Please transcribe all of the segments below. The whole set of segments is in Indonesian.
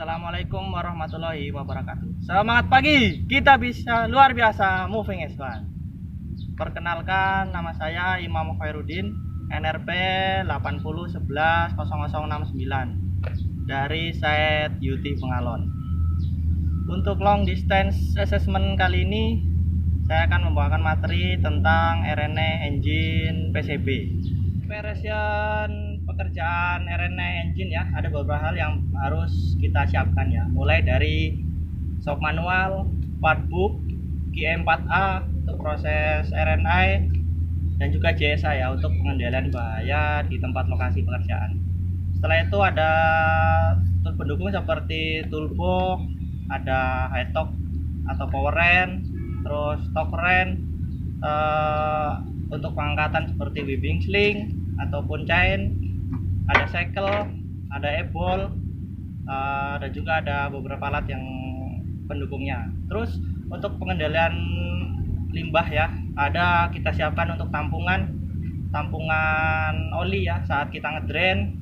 Assalamualaikum warahmatullahi wabarakatuh. Semangat pagi, kita bisa luar biasa moving S1. Perkenalkan, nama saya Imam Khairuddin, NRP 80110069 dari Set UT Pengalon. Untuk long distance assessment kali ini, saya akan membawakan materi tentang RNA engine PCB. Preparation pekerjaan RNA engine ya, ada beberapa hal yang harus kita siapkan ya, mulai dari shop manual, part book, QM4A untuk proses RNA, dan juga JSA ya untuk pengendalian bahaya di tempat lokasi pekerjaan. Setelah itu ada tool pendukung seperti toolbox, ada high torque atau power wrench, terus torque wrench, untuk pengangkatan seperti webbing sling ataupun chain, ada cycle, ada e-ball, dan juga ada beberapa alat yang pendukungnya. Terus untuk pengendalian limbah ya, ada kita siapkan untuk tampungan oli ya saat kita ngedrain,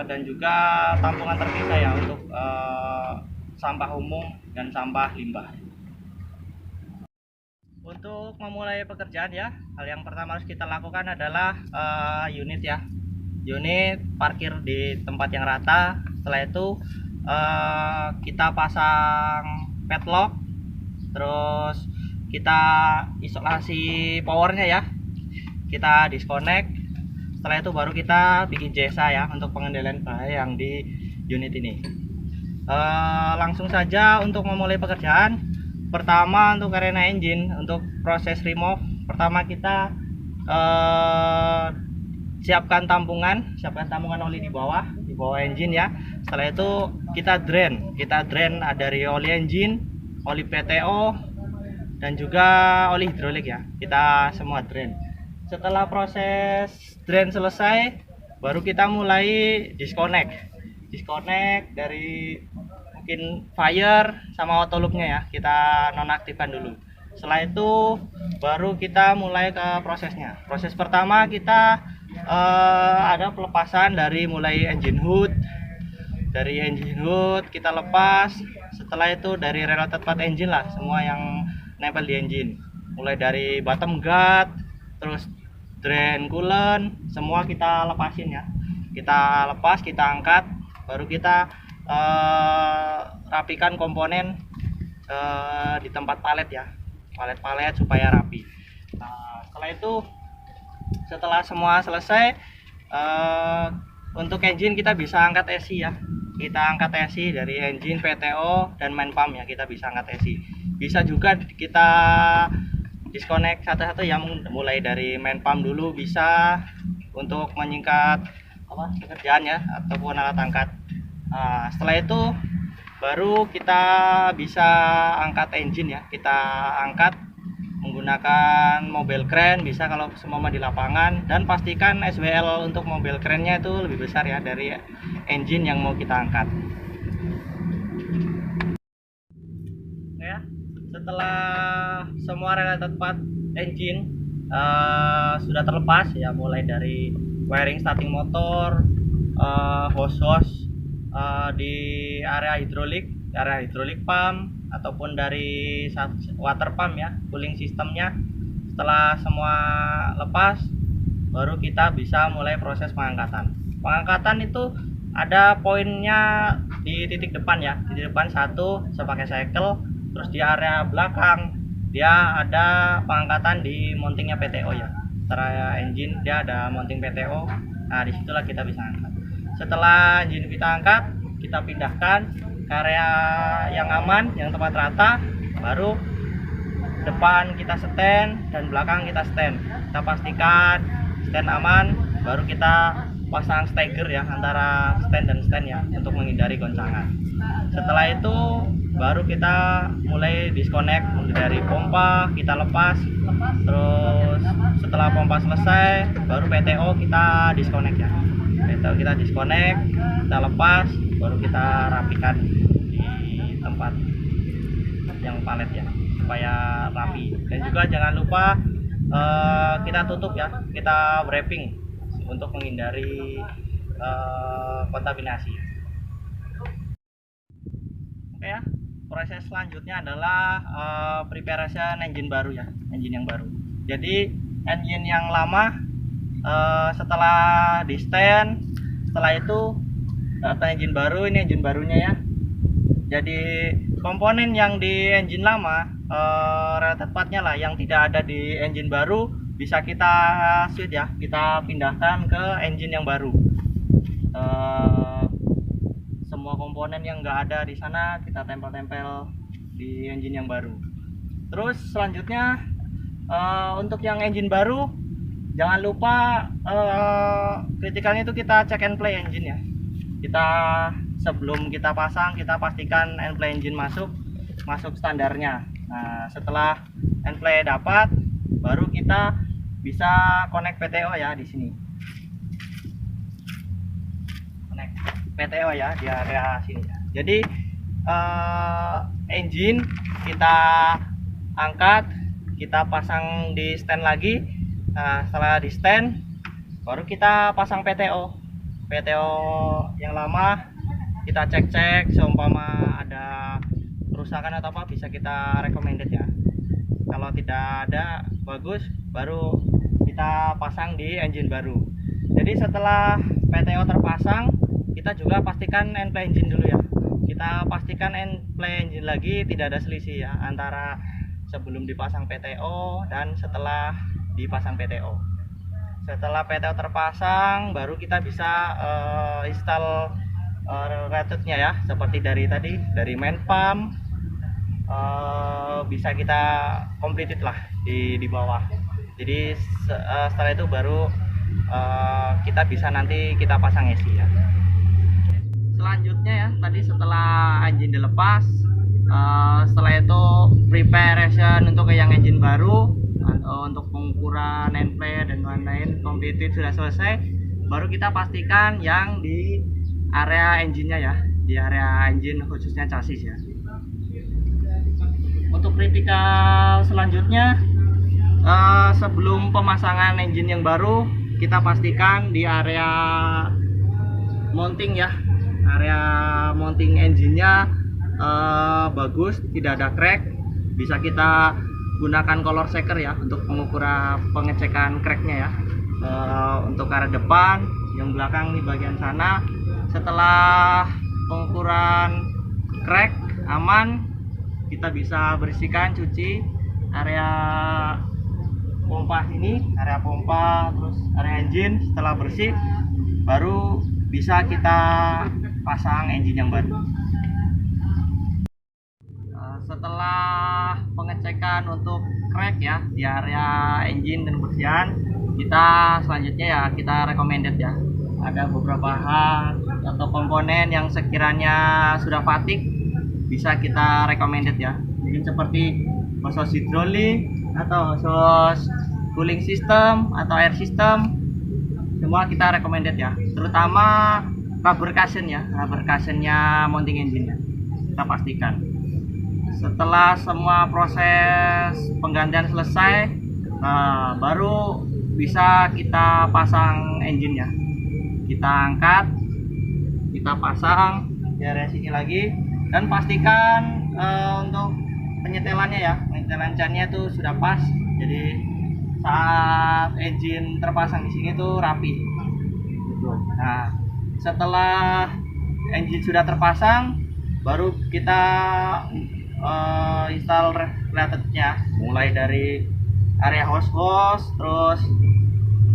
dan juga tampungan terpisah ya untuk sampah umum dan sampah limbah. Untuk memulai pekerjaan ya, hal yang pertama harus kita lakukan adalah unit ya. Unit parkir di tempat yang rata. Setelah itu kita pasang padlock, terus kita isolasi powernya ya, kita disconnect. Setelah itu baru kita bikin JSA ya untuk pengendalian bahaya yang di unit ini. Langsung saja untuk memulai pekerjaan. Pertama untuk RNA engine, untuk proses remove, pertama kita siapkan tampungan oli di bawah engine ya. Setelah itu kita drain dari oli engine, oli PTO, dan juga oli hidrolik ya, kita semua drain. Setelah proses drain selesai, baru kita mulai disconnect dari mungkin fire sama auto loopnya ya, kita nonaktifkan dulu. Setelah itu baru kita mulai ke prosesnya. Proses pertama kita ada pelepasan dari mulai engine hood. Dari engine hood kita lepas. Setelah itu dari related part engine lah, semua yang nempel di engine. Mulai dari bottom guard, terus drain coolant, semua kita lepasin ya. Kita lepas, kita angkat, baru kita rapikan komponen di tempat palet ya, palet supaya rapi. Setelah semua selesai, untuk engine kita bisa angkat ESI ya, kita angkat ESI dari engine, PTO, dan main pump ya, kita bisa angkat ESI. Bisa juga kita disconnect satu-satu ya, mulai dari main pump dulu bisa, untuk menyingkat pekerjaan ya, ataupun alat angkat. Setelah itu baru kita bisa angkat engine ya, kita angkat menggunakan mobil crane, bisa kalau semua di lapangan, dan pastikan SWL untuk mobil crane-nya itu lebih besar ya dari engine yang mau kita angkat ya. Setelah semua related part engine sudah terlepas ya, mulai dari wiring starting motor, hose di area hidrolik pump, ataupun dari water pump ya, cooling sistemnya. Setelah semua lepas, baru kita bisa mulai proses pengangkatan. Pengangkatan itu ada poinnya di titik depan ya, titik depan satu saya pakai cycle, terus di area belakang dia ada pengangkatan di mountingnya PTO ya, antara engine dia ada mounting PTO. Nah, disitulah kita bisa angkat. Setelah engine kita angkat, kita pindahkan ke area yang aman, yang tempat rata, baru depan kita stand dan belakang kita stand. Kita pastikan stand aman, baru kita pasang stagger ya antara stand dan stand ya, untuk menghindari goncangan. Setelah itu baru kita mulai disconnect, mulai dari pompa kita lepas, terus setelah pompa selesai baru PTO kita disconnect ya. PTO kita disconnect, kita lepas, baru kita rapikan di tempat yang palet ya, supaya rapi. Dan juga jangan lupa kita tutup ya, kita wrapping untuk menghindari kontaminasi. Oke ya, proses selanjutnya adalah preparation engine baru ya, engine yang baru. Jadi engine yang lama setelah di stand, setelah itu datang engine baru, ini engine barunya ya. Jadi komponen yang di engine lama, related partnya lah yang tidak ada di engine baru, bisa kita switch ya, kita pindahkan ke engine yang baru. Semua komponen yang nggak ada di sana kita tempel-tempel di engine yang baru. Terus selanjutnya untuk yang engine baru, jangan lupa kritikalnya itu kita check and play engine ya. Kita sebelum kita pasang, kita pastikan and play engine masuk standarnya. Nah, setelah and play dapat, baru kita bisa connect PTO ya di sini. Connect PTO ya di area sini. Jadi engine kita angkat, kita pasang di stand lagi. Nah, setelah di stand, baru kita pasang PTO yang lama. Kita cek seumpama ada kerusakan atau apa, bisa kita recommended ya. Kalau tidak ada, bagus, baru kita pasang di engine baru. Jadi setelah PTO terpasang, kita juga pastikan end play engine dulu ya. Kita pastikan end play engine lagi, tidak ada selisih ya antara sebelum dipasang PTO dan setelah dipasang PTO. Setelah PTO terpasang, baru kita bisa install ratchetnya ya, seperti dari tadi, dari main pump bisa kita completed lah di bawah. Jadi setelah itu baru kita bisa nanti kita pasang AC ya. Selanjutnya ya, tadi setelah engine dilepas, setelah itu preparation untuk yang engine baru, untuk pengukuran end play dan lain-lain completed sudah selesai, baru kita pastikan yang di area engine-nya ya, di area engine khususnya chassis ya. Untuk kritikal selanjutnya, sebelum pemasangan engine yang baru, kita pastikan di area mounting ya, area mounting engine-nya bagus, tidak ada crack. Bisa kita gunakan color shaker ya untuk pengukuran pengecekan cracknya ya. Untuk area depan, yang belakang di bagian sana, setelah pengukuran crack aman, kita bisa bersihkan, cuci area pompa sini, area pompa, terus area engine. Setelah bersih, baru bisa kita pasang engine yang baru. Setelah pengecekan untuk crack ya di area engine dan bersihan, kita selanjutnya ya kita recommended ya. Ada beberapa hal atau komponen yang sekiranya sudah fatigue, bisa kita recommended ya. Mungkin seperti hoses hidrolik atau hoses cooling system atau air system, semua kita recommended ya. Terutama rubber cushion ya, rubber cushionnya mounting engine ya, kita pastikan. Setelah semua proses penggantian selesai, baru bisa kita pasang engine ya. Kita angkat, kita pasang di area sini lagi, dan pastikan untuk penyetelannya ya, penyetelan cannya itu sudah pas. Jadi saat engine terpasang di sini tuh rapi. Nah, setelah engine sudah terpasang, baru kita install related-nya, mulai dari area hose, terus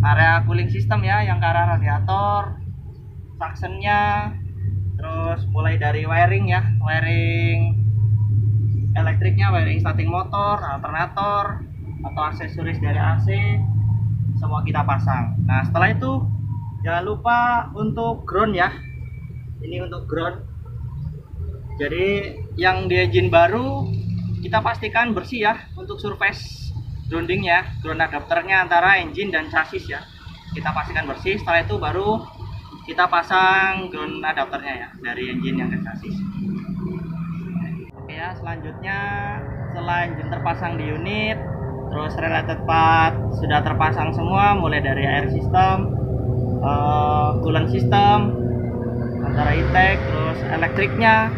area cooling system ya, yang ke arah radiator, suctionnya, terus mulai dari wiring ya, wiring elektriknya, wiring starting motor, alternator atau aksesoris dari AC, semua kita pasang. Nah, setelah itu jangan lupa untuk ground ya, ini untuk ground. Jadi yang di engine baru kita pastikan bersih ya, untuk surface groundingnya, ground adapternya antara engine dan chassis ya, kita pastikan bersih. Setelah itu baru kita pasang ground adapternya ya, dari engine yang ke chassis. Oke ya, selanjutnya setelah engine terpasang di unit, terus related part sudah terpasang semua, mulai dari air system, coolant system, antara intake, terus elektriknya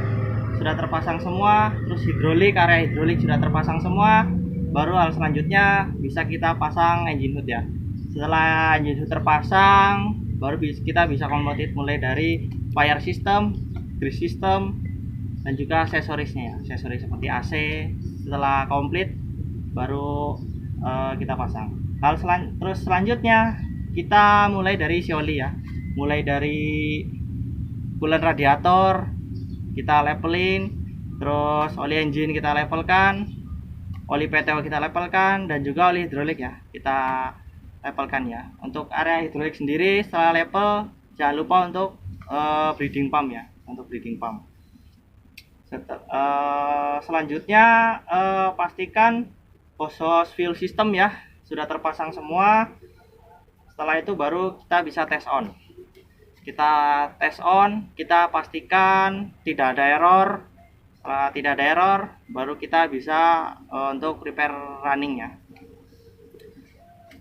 sudah terpasang semua, terus hidrolik, area hidrolik sudah terpasang semua, baru hal selanjutnya bisa kita pasang engine hood ya. Setelah engine hood terpasang, baru kita bisa komplit mulai dari fire system, grease system, dan juga aksesorisnya ya, aksesoris seperti AC. Setelah komplit baru kita pasang. Terus selanjutnya kita mulai dari isi oli ya, mulai dari coolant radiator kita levelin, terus oli engine kita levelkan, oli PTO kita levelkan, dan juga oli hidrolik ya kita levelkan ya. Untuk area hidrolik sendiri setelah level jangan lupa untuk breathing pump ya, untuk breathing pump. Selanjutnya pastikan hose fuel system ya sudah terpasang semua. Setelah itu baru kita bisa tes on. Kita tes on, kita pastikan tidak ada error. Setelah tidak ada error, baru kita bisa untuk repair running ya.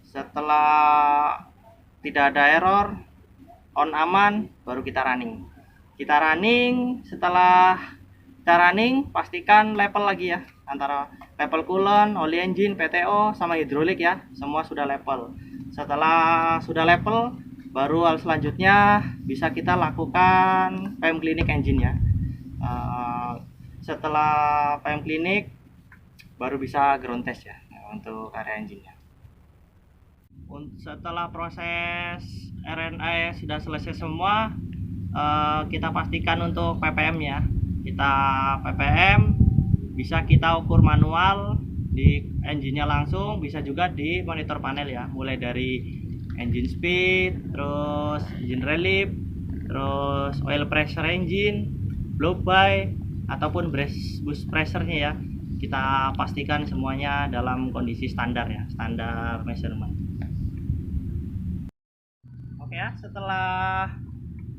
Setelah tidak ada error, on aman, baru kita running. Setelah kita running, pastikan level lagi ya, antara level coolant, oli engine, PTO, sama hidrolik ya, semua sudah level. Setelah sudah level, baru hal selanjutnya bisa kita lakukan PM cleaning engine ya. Setelah PM cleaning, baru bisa ground test ya untuk area engine nya. Setelah proses RNA sudah selesai semua, kita pastikan untuk ppm ya. Kita ppm bisa kita ukur manual di engine-nya langsung, bisa juga di monitor panel ya, mulai dari engine speed, terus engine relief, terus oil pressure engine, blow by, ataupun boost pressure-nya ya. Kita pastikan semuanya dalam kondisi standar ya, standar measurement. Oke ya, setelah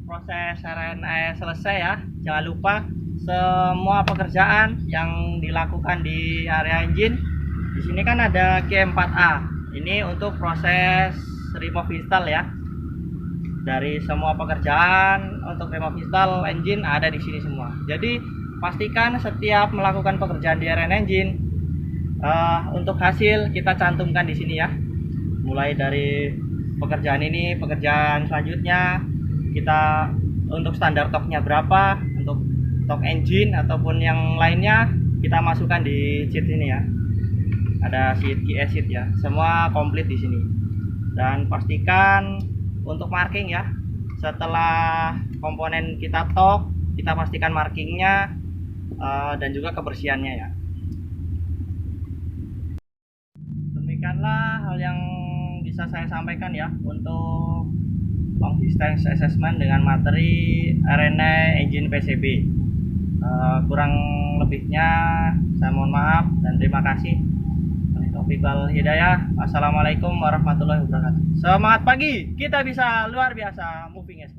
proses RNA selesai ya, jangan lupa semua pekerjaan yang dilakukan di area engine. Di sini kan ada Q4A. Ini untuk proses remove install ya. Dari semua pekerjaan untuk remove install engine ada di sini semua. Jadi pastikan setiap melakukan pekerjaan di area engine, untuk hasil kita cantumkan di sini ya. Mulai dari pekerjaan ini, pekerjaan selanjutnya, kita untuk standar torque-nya berapa, untuk torque engine ataupun yang lainnya kita masukkan di sheet ini ya. Ada sheet QE sheet ya, semua komplit di sini. Dan pastikan untuk marking ya, setelah komponen kita torque, kita pastikan markingnya dan juga kebersihannya ya. Demikianlah hal yang bisa saya sampaikan ya untuk long distance assessment dengan materi RNA engine PCB. Kurang lebihnya saya mohon maaf dan terima kasih. Taufiq wal hidayah. Assalamualaikum warahmatullahi wabarakatuh. Semangat pagi, kita bisa luar biasa moving es.